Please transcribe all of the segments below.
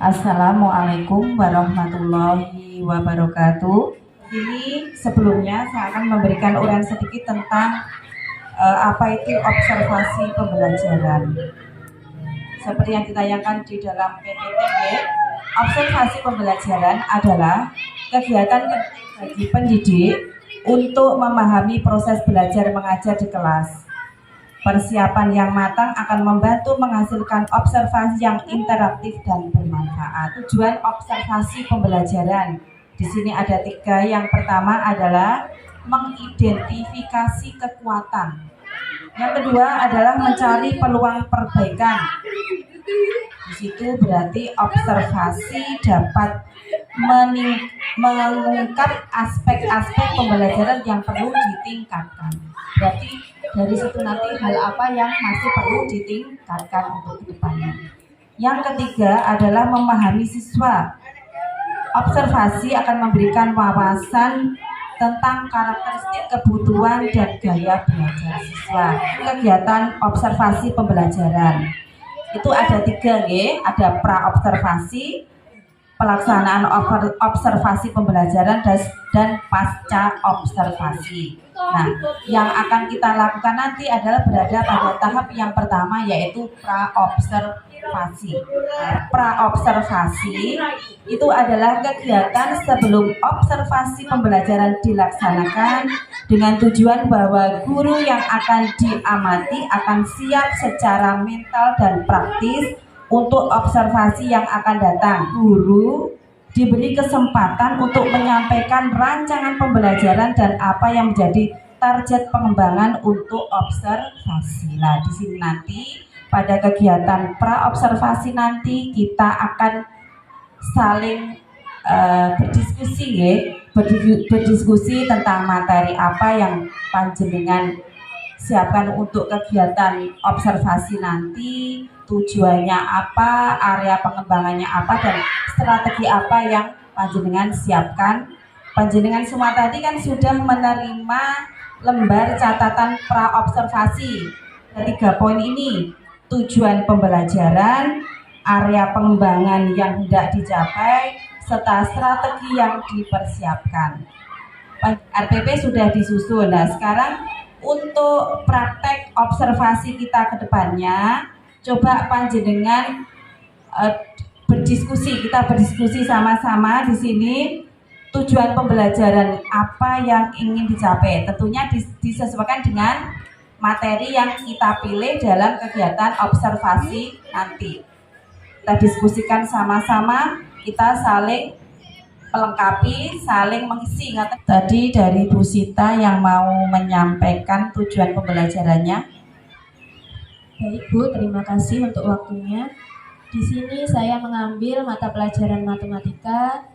Assalamualaikum warahmatullahi wabarakatuh. Ini sebelumnya saya akan memberikan uraian sedikit tentang apa itu observasi pembelajaran. Seperti yang ditayangkan di dalam PPTB, observasi pembelajaran adalah kegiatan bagi pendidik untuk memahami proses belajar mengajar di kelas. Persiapan yang matang akan membantu menghasilkan observasi yang interaktif dan bermanfaat. Tujuan observasi pembelajaran di sini ada 3. Yang pertama adalah mengidentifikasi kekuatan. Yang kedua adalah mencari peluang perbaikan. Di situ berarti observasi dapat mengungkap aspek-aspek pembelajaran yang perlu ditingkatkan. Berarti dari situ nanti hal apa yang masih perlu ditingkatkan untuk kedepannya. Yang ketiga adalah memahami siswa. Observasi akan memberikan wawasan tentang karakteristik, kebutuhan, dan gaya belajar siswa. Kegiatan observasi pembelajaran itu ada 3, ada pra-observasi, pelaksanaan observasi pembelajaran, dan pasca observasi. Nah, yang akan kita lakukan nanti adalah berada pada tahap yang pertama, yaitu pra-observasi. Pra-observasi itu adalah kegiatan sebelum observasi pembelajaran dilaksanakan dengan tujuan bahwa guru yang akan diamati akan siap secara mental dan praktis untuk observasi yang akan datang. Guru diberi kesempatan untuk menyampaikan rancangan pembelajaran dan apa yang menjadi target pengembangan untuk observasi. Nah, di sini nanti pada kegiatan pra-observasi nanti kita akan saling berdiskusi tentang materi apa yang panjenengan siapkan untuk kegiatan observasi nanti, tujuannya apa, area pengembangannya apa, dan strategi apa yang panjenengan siapkan. Panjenengan semua tadi kan sudah menerima lembar catatan pra-observasi. 3 poin ini: tujuan pembelajaran, area pengembangan yang hendak dicapai, serta strategi yang dipersiapkan. RPP sudah disusun. Nah, sekarang untuk praktek observasi kita ke depannya, coba panjenengan kita berdiskusi sama-sama di sini. Tujuan pembelajaran apa yang ingin dicapai, tentunya disesuaikan dengan materi yang kita pilih dalam kegiatan observasi nanti. Kita diskusikan sama-sama, kita saling melengkapi, saling mengisi. Tadi dari Bu Sita yang mau menyampaikan tujuan pembelajarannya. Baik Bu, terima kasih untuk waktunya. Di sini saya mengambil mata pelajaran matematika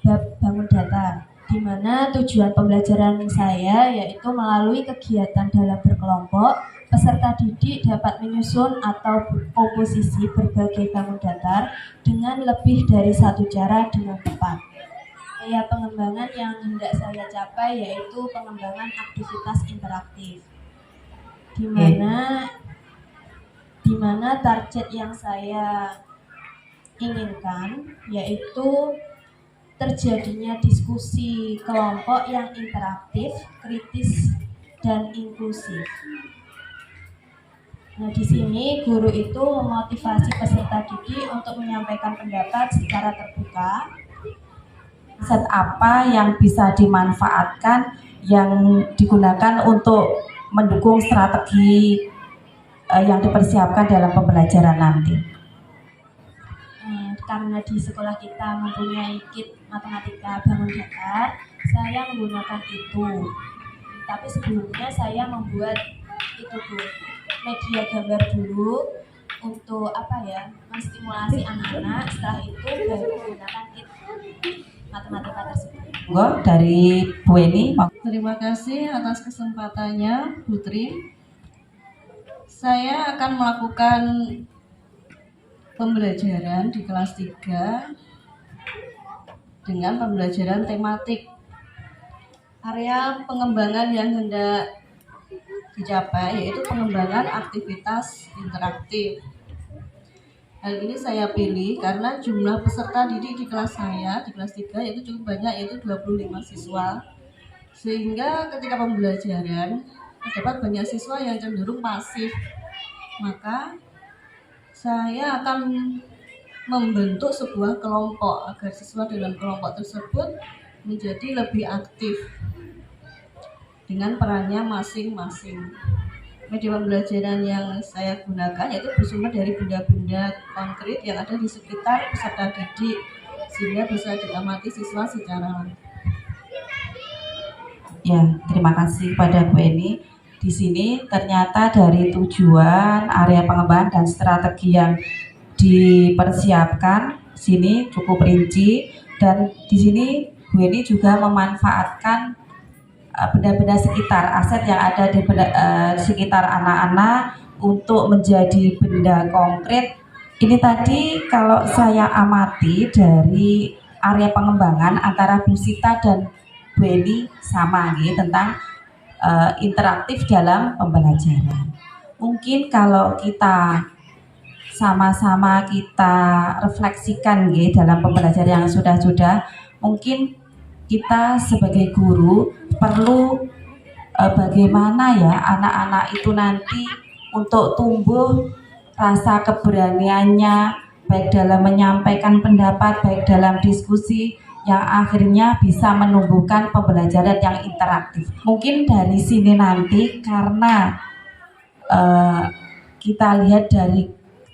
bab bangun data, di mana tujuan pembelajaran saya yaitu melalui kegiatan dalam berkelompok, peserta didik dapat menyusun atau komposisi berbagai bangun datar dengan lebih dari satu cara dengan tepat. Gaya pengembangan yang hendak saya capai yaitu pengembangan aktivitas interaktif, di mana target yang saya inginkan yaitu terjadinya diskusi kelompok yang interaktif, kritis, dan inklusif. Nah, di sini guru itu memotivasi peserta didik untuk menyampaikan pendapat secara terbuka. Set apa yang bisa dimanfaatkan, yang digunakan untuk mendukung strategi yang dipersiapkan dalam pembelajaran nanti. Karena di sekolah kita mempunyai kit matematika bangun datar, saya menggunakan itu. Tapi sebelumnya saya membuat itu Bu, media gambar dulu untuk menstimulasi anak-anak. Setelah itu baru menggunakan kit matematika tersebut. Dari Bu Eni. Terima kasih atas kesempatannya, Putri. Saya akan melakukan pembelajaran di kelas 3 dengan pembelajaran tematik. Area pengembangan yang hendak dicapai yaitu pengembangan aktivitas interaktif. Hal ini saya pilih karena jumlah peserta didik di kelas saya, di kelas 3 yaitu cukup banyak, yaitu 25 siswa. Sehingga ketika pembelajaran terdapat banyak siswa yang cenderung pasif. Maka saya akan membentuk sebuah kelompok agar siswa dalam kelompok tersebut menjadi lebih aktif dengan perannya masing-masing. Media pembelajaran yang saya gunakan yaitu bersumber dari benda-benda konkret yang ada di sekitar peserta didik sehingga bisa diamati siswa secara langsung. Ya, terima kasih kepada Bu Eni. Di sini ternyata dari tujuan, area pengembangan dan strategi yang dipersiapkan sini cukup rinci, dan di sini Bu Eni juga memanfaatkan benda-benda sekitar, aset yang ada di sekitar anak-anak untuk menjadi benda konkret. Ini tadi kalau saya amati dari area pengembangan antara Bu Sita dan Bu Eni sama gitu, tentang interaktif dalam pembelajaran. Mungkin kalau kita sama-sama kita refleksikan gitu dalam pembelajaran yang sudah-sudah, mungkin kita sebagai guru perlu bagaimana ya anak-anak itu nanti untuk tumbuh rasa keberaniannya, baik dalam menyampaikan pendapat, baik dalam diskusi, yang akhirnya bisa menumbuhkan pembelajaran yang interaktif. Mungkin dari sini nanti karena kita lihat dari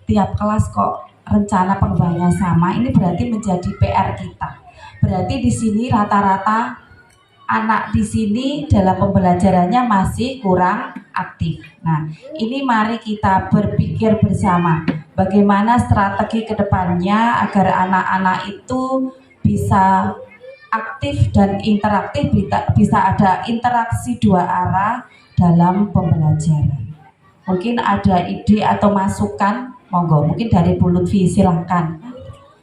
tiap kelas kok rencana pengembangannya sama, ini berarti menjadi PR kita. Berarti di sini rata-rata anak di sini dalam pembelajarannya masih kurang aktif. Nah, ini mari kita berpikir bersama bagaimana strategi kedepannya agar anak-anak itu bisa aktif dan interaktif, bisa ada interaksi dua arah dalam pembelajaran. Mungkin ada ide atau masukan, monggo. Mungkin dari Bu Lutfi, silahkan.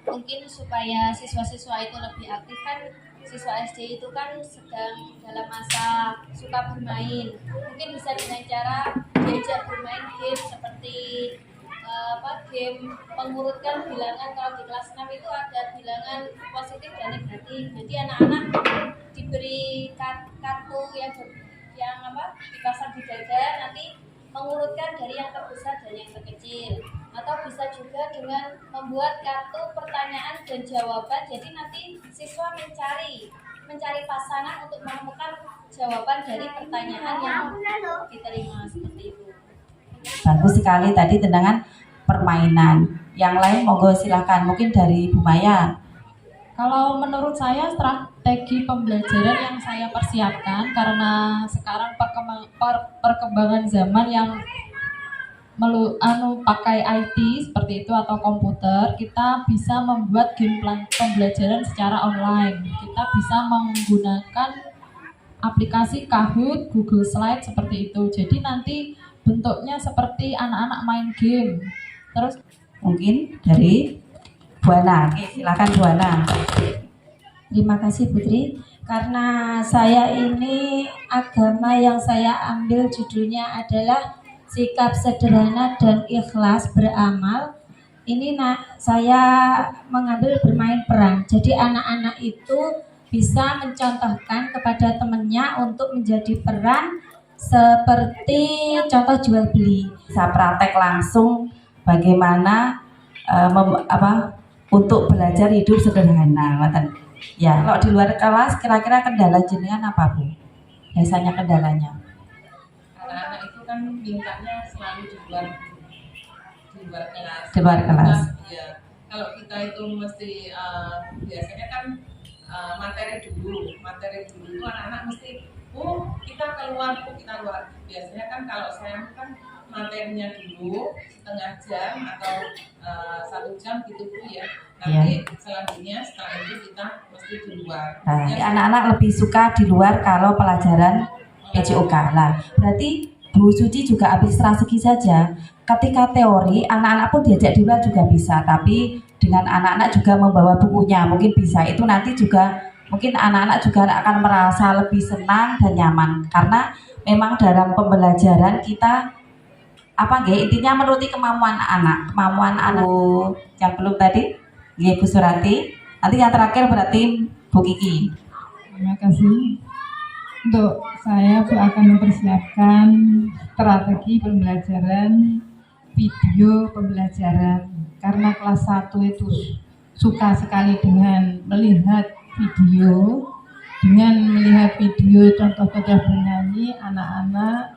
Mungkin supaya siswa-siswa itu lebih aktif, kan siswa SD itu kan sedang dalam masa suka bermain. Mungkin bisa dengan cara diajak bermain game seperti game mengurutkan bilangan. Kalau di kelas 6 itu ada bilangan positif dan negatif. Jadi anak-anak diberi kartu yang dipasang di dada, nanti mengurutkan dari yang terbesar dan yang terkecil. Atau bisa juga dengan membuat kartu pertanyaan dan jawaban, jadi nanti siswa mencari pasangan untuk menemukan jawaban dari pertanyaan yang diterima, seperti itu. Bagus sekali tadi tentang permainan. Yang lain monggo silahkan, mungkin dari Bu Maya. Kalau menurut saya strategi pembelajaran yang saya persiapkan, karena sekarang perkembangan zaman yang pakai IT seperti itu atau komputer, kita bisa membuat game plan pembelajaran secara online. Kita bisa menggunakan aplikasi Kahoot, Google Slide seperti itu. Jadi nanti bentuknya seperti anak-anak main game. Terus Mungkin dari Bu Ana. Oke, silakan Bu Ana. Terima kasih Putri. Karena saya ini agama yang saya ambil judulnya adalah sikap sederhana dan ikhlas beramal. Ini saya mengambil bermain peran. Jadi anak-anak itu bisa mencontohkan kepada temannya untuk menjadi peran seperti contoh jual beli. Bisa praktek langsung bagaimana untuk belajar hidup sederhana. Ya, kalau di luar kelas kira-kira kendala jenengan apa Bu? Biasanya kendalanya? Anak-anak itu kan mintanya selalu di luar kelas. Di luar kelas. Ya, kalau kita itu mesti biasanya kan materi dulu itu anak-anak mesti kita keluar. Biasanya kan kalau saya kan materinya dulu setengah jam atau 1 jam gitu Bu ya. Nanti selanjutnya setelah itu kita mesti di luar. Nah, anak-anak lebih suka di luar kalau pelajaran PJOK. Nah, berarti Bu Suci juga ambil strategi saja. Ketika teori, anak-anak pun diajak di luar juga bisa. Tapi dengan anak-anak juga membawa bukunya, mungkin bisa. Itu nanti juga mungkin anak-anak juga akan merasa lebih senang dan nyaman. Karena memang dalam pembelajaran kita apa nggih intinya menuruti kemampuan anak yang belum tadi nggih Bu Surati. Nanti yang terakhir berarti Bu Kiki. Terima kasih. Untuk saya akan mempersiapkan strategi pembelajaran video pembelajaran karena kelas 1 itu suka sekali dengan melihat video. Dengan melihat video contoh-contoh bernyanyi, anak-anak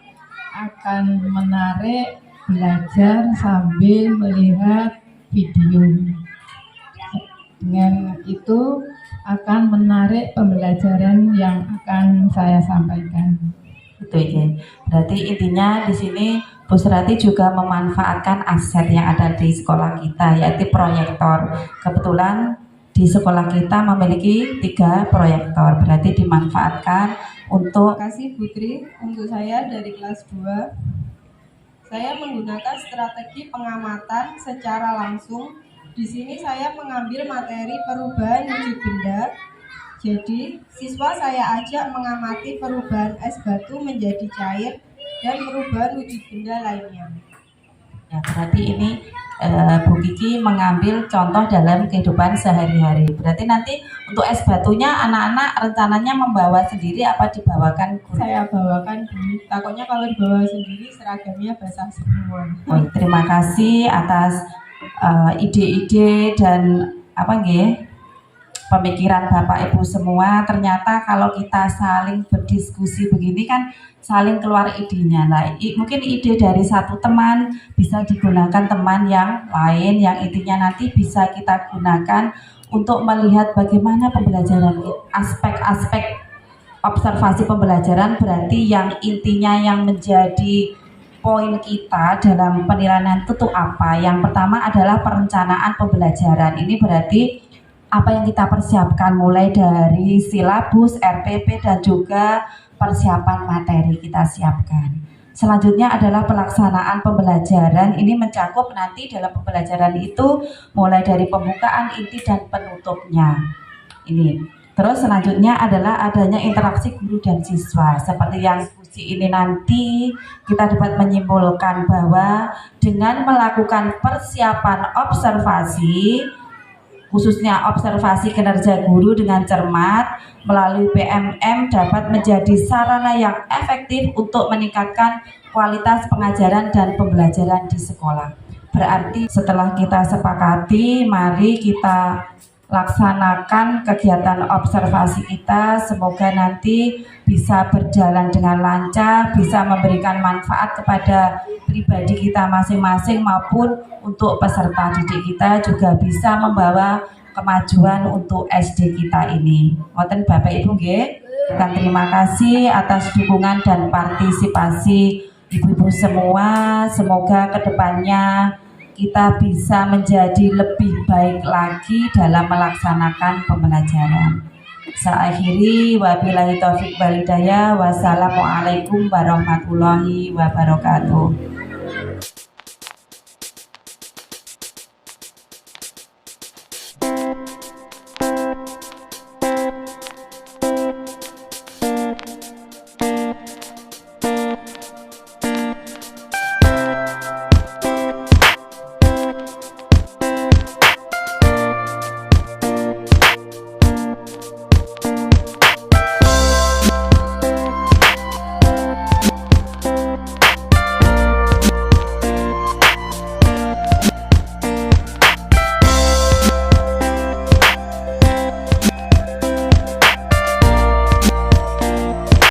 akan menarik belajar sambil melihat video. Dengan itu akan menarik pembelajaran yang akan saya sampaikan. Itu ya. Berarti intinya di sini Bu Surati juga memanfaatkan aset yang ada di sekolah kita, yaitu proyektor. Kebetulan di sekolah kita memiliki 3 proyektor, berarti dimanfaatkan untuk. Terima kasih Putri. Untuk saya dari kelas 2, saya menggunakan strategi pengamatan secara langsung. Di sini saya mengambil materi perubahan wujud benda. Jadi, siswa saya ajak mengamati perubahan es batu menjadi cair dan perubahan wujud benda lainnya. Ya, berarti ini Bu Kiki mengambil contoh dalam kehidupan sehari-hari. Berarti nanti untuk es batunya anak-anak rencananya membawa sendiri apa dibawakan guru? Saya bawakan dulu. Takutnya kalau dibawa sendiri seragamnya basah semua. Oh, terima kasih atas ide-ide dan apa nggih pemikiran Bapak Ibu semua. Ternyata kalau kita saling berdiskusi begini kan saling keluar idenya. Nah, mungkin ide dari satu teman bisa digunakan teman yang lain, yang intinya nanti bisa kita gunakan untuk melihat bagaimana pembelajaran, aspek-aspek observasi pembelajaran. Berarti yang intinya yang menjadi poin kita dalam penilaian itu apa? Yang pertama adalah perencanaan pembelajaran. Ini berarti apa yang kita persiapkan mulai dari silabus, RPP dan juga persiapan materi kita siapkan. Selanjutnya adalah pelaksanaan pembelajaran. Ini mencakup nanti dalam pembelajaran itu mulai dari pembukaan, inti dan penutupnya. Ini. Terus selanjutnya adalah adanya interaksi guru dan siswa. Seperti yang diskusi ini nanti kita dapat menyimpulkan bahwa dengan melakukan persiapan observasi, khususnya observasi kinerja guru dengan cermat melalui PMM dapat menjadi sarana yang efektif untuk meningkatkan kualitas pengajaran dan pembelajaran di sekolah. Berarti setelah kita sepakati, mari kita laksanakan kegiatan observasi kita. Semoga nanti bisa berjalan dengan lancar, bisa memberikan manfaat kepada pribadi kita masing-masing maupun untuk peserta didik kita, juga bisa membawa kemajuan untuk SD kita ini. Ngoten Bapak Ibu nggih. Dan terima kasih atas dukungan dan partisipasi ibu-ibu semua. Semoga kedepannya kita bisa menjadi lebih baik lagi dalam melaksanakan pembelajaran. Saya akhiri, wabillahi taufiq wal hidayah. Wassalamualaikum warahmatullahi wabarakatuh.